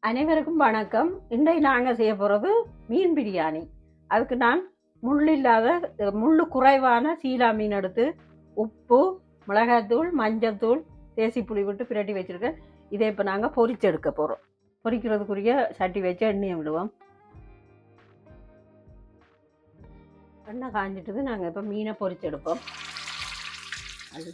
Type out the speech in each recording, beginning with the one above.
அனைவருக்கும் வணக்கம். இன்றைக்கு நாங்கள் செய்ய போகிறது மீன் பிரியாணி. அதுக்கு நான் முள்ளு குறைவான சீலா மீன் எடுத்து உப்பு, மிளகாய்த்தூள், மஞ்சள்தூள், தேசி புளி விட்டு பிரட்டி வச்சுருக்கேன். இதை இப்போ நாங்கள் பொரிச்செடுக்க போகிறோம். பொரிக்கிறதுக்குரிய சட்டி வச்சு எண்ணெயை விடுவோம். எண்ணெய் காஞ்சிட்டது. நாங்கள் இப்போ மீனை பொரிச்செடுப்போம். அது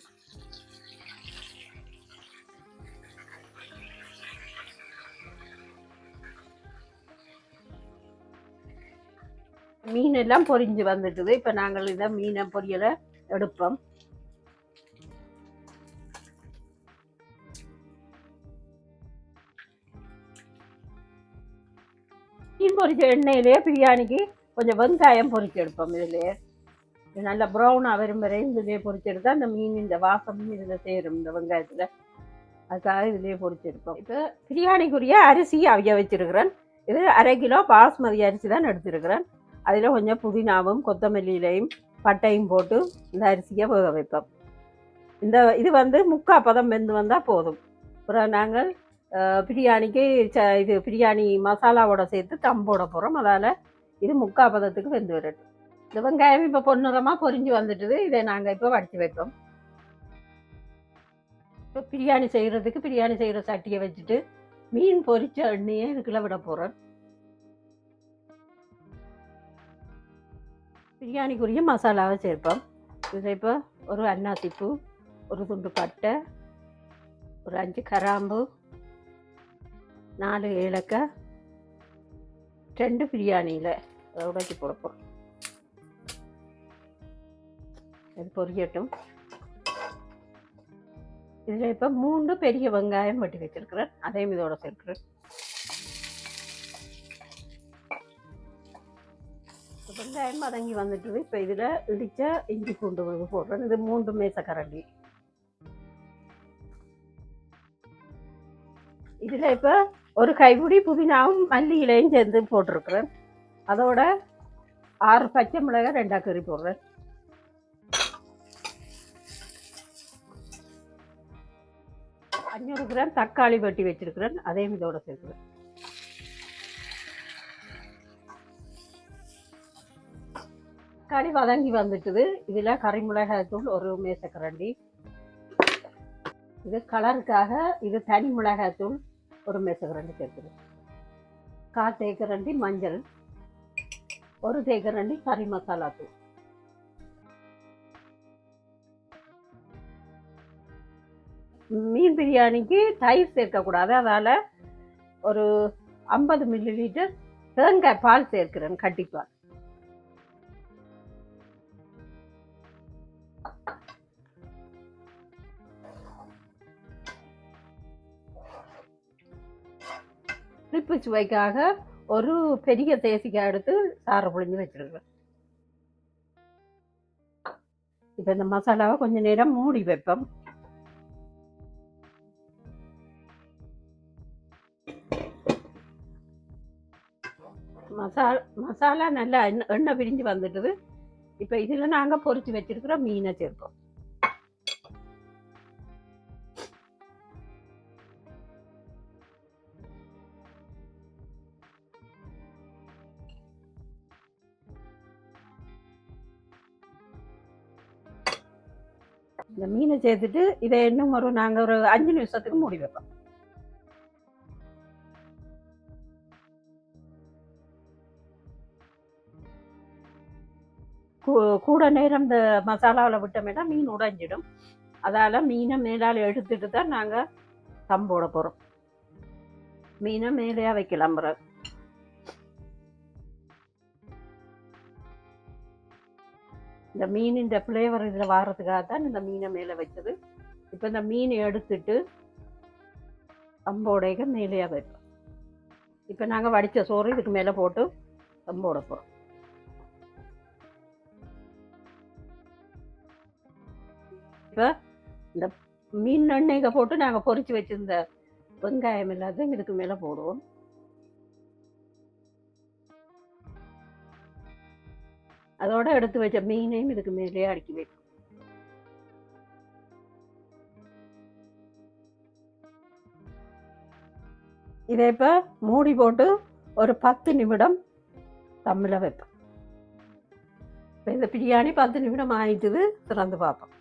மீன் எல்லாம் பொரிஞ்சு வந்துட்டுது. இப்போ நாங்கள் இதை மீனை பொரியலை எடுப்போம். மீன் பொரிச்ச எண்ணெயிலே பிரியாணிக்கு கொஞ்சம் வெங்காயம் பொரிச்சு எடுப்போம். இதுலேயே நல்லா ப்ரௌனாக வரும் வரையும் இதுலேயே பொரிச்செடுத்தா அந்த மீன் இந்த வாசமும் இதில் சேரும். இந்த வெங்காயத்தில் அதுக்காக இதுலேயே பொரிச்செடுப்போம். இப்போ பிரியாணிக்குரிய அரிசி அவிய வச்சிருக்கிறேன். இது 1/2 கிலோ பாஸ்மதி அரிசி தான் எடுத்துருக்கிறேன். அதில் கொஞ்சம் புதினாவும் கொத்தமல்லியிலையும் பட்டையும் போட்டு இந்த அரிசியை வேக வைப்போம். இது வந்து 3/4 பதம் வெந்து வந்தால் போதும். அப்புறம் நாங்கள் பிரியாணிக்கு இது பிரியாணி மசாலாவோட சேர்த்து தம் போட போகிறோம். அதால் இது 3/4 பதத்துக்கு வெந்து வரட்டும். இந்த வெங்காயம் இப்போ பொன்னிறமாக பொரிஞ்சு வந்துட்டுது. இதை நாங்கள் இப்போ வடித்து வைப்போம். இப்போ பிரியாணி செய்கிற சட்டியை வச்சுட்டு மீன் பொரிச்ச எண்ணெயை இதுக்குள்ள விட போகிறேன். பிரியாணிக்குரிய மசாலாவை சேர்ப்போம். இதை இப்போ ஒரு அன்னாசிப்பூ, ஒரு துண்டு பட்டை, ஒரு 5 கிராம்பு, 4 ஏலக்காய், 2 பிரியாணியில் உடைச்சி போட போகிறோம். அது பொரியட்டும். இதில் இப்போ 3 பெரிய வெங்காயம் வெட்டி வச்சிருக்கிறேன். அதையும் இதோட சேர்க்கிறேன். வெங்காயம் வதங்கி வந்துட்டு இப்போ இதில் இடித்த இஞ்சி பூண்டு போடுறேன். இது 3 மேசக்கரண்டி. இதில் இப்போ ஒரு கைப்பிடி புதினாவும் மல்லி இலையும் சேர்ந்து போட்டிருக்கிறேன். அதோட 6 பச்சை மிளகாய் 2 கறி போடுறேன். அஞ்சூறு கிராம் தக்காளி வெட்டி வச்சிருக்கிறேன். அதையும் இதோட சேர்க்கிறேன். தக்காளி வதங்கி வந்துட்டுது. இதில் கறி மிளகாய் தூள் 1 மேசக்கரண்டி. இது கலருக்காக இது தனி மிளகாய் தூள் 1 மேசக்கரண்டி சேர்க்கிறேன். 1/4 தேக்கரண்டி மஞ்சள், 1 தேக்கரண்டி கறி மசாலா தூள். மீன் பிரியாணிக்கு தயிர் சேர்க்கக்கூடாது. அதால் ஒரு 50 மில்லி தேங்காய் பால் சேர்க்கிறேன், கட்டிப்பால். புளிப்பு சுவைக்காக ஒரு பெரிய தேசிக்காய் எடுத்து சாறு புழிஞ்சு வச்சிருக்கிறேன். இப்போ இந்த மசாலாவை கொஞ்சம் நேரம் மூடி வைப்போம். மசாலா நல்லா எண்ணெய் பிரிஞ்சு வந்துட்டுது. இப்போ இதில் நாங்கள் பொரிச்சு வச்சிருக்கிற மீனை சேர்ப்போம். இந்த மீனை சேர்த்துட்டு இதை இன்னும் நாங்கள் ஒரு 5 நிமிஷத்துக்கு மூடி வைப்போம். கூட நேரம் இந்த மசாலாவில் விட்டோம்னா மீன் உடைஞ்சிடும். அதால் மீனை மேலால் எடுத்துட்டு தான் நாங்கள் தம் போட போகிறோம். மீனை மேலேயா வைக்கலாம். பிறகு இந்த மீனின் ஃப்ளேவர் இதில் வாரத்துக்காக தான் இந்த மீனை மேலே வச்சது. இப்போ இந்த மீனை எடுத்துட்டு தம்போடைக்க மேலேயா வைப்போம். இப்போ நாங்கள் வடித்த சோறு இதுக்கு மேலே போட்டு தம்போட போகிறோம். இப்போ இந்த மீன் எண்ணெய்க போட்டு நாங்கள் பொரிச்சு வச்சிருந்த வெங்காயம் எல்லாத்தையும் இதுக்கு மேலே போடுவோம். அதோட எடுத்து வச்ச மீனையும் இதுக்கு மேலேயே அடுக்கி வைப்போம். இதை இப்போ மூடி போட்டு ஒரு 10 நிமிடம் தம்மில் வைப்பேன். இப்போ இந்த பிரியாணி 10 நிமிடம் ஆயிட்டுது, திறந்து பார்ப்போம்.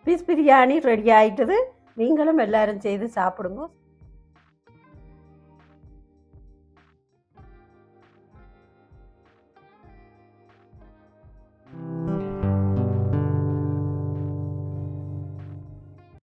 பீஸ் பிரியாணி ரெடி ஆயிட்டது. நீங்களும் எல்லாரும் செய்து சாப்பிடுங்க.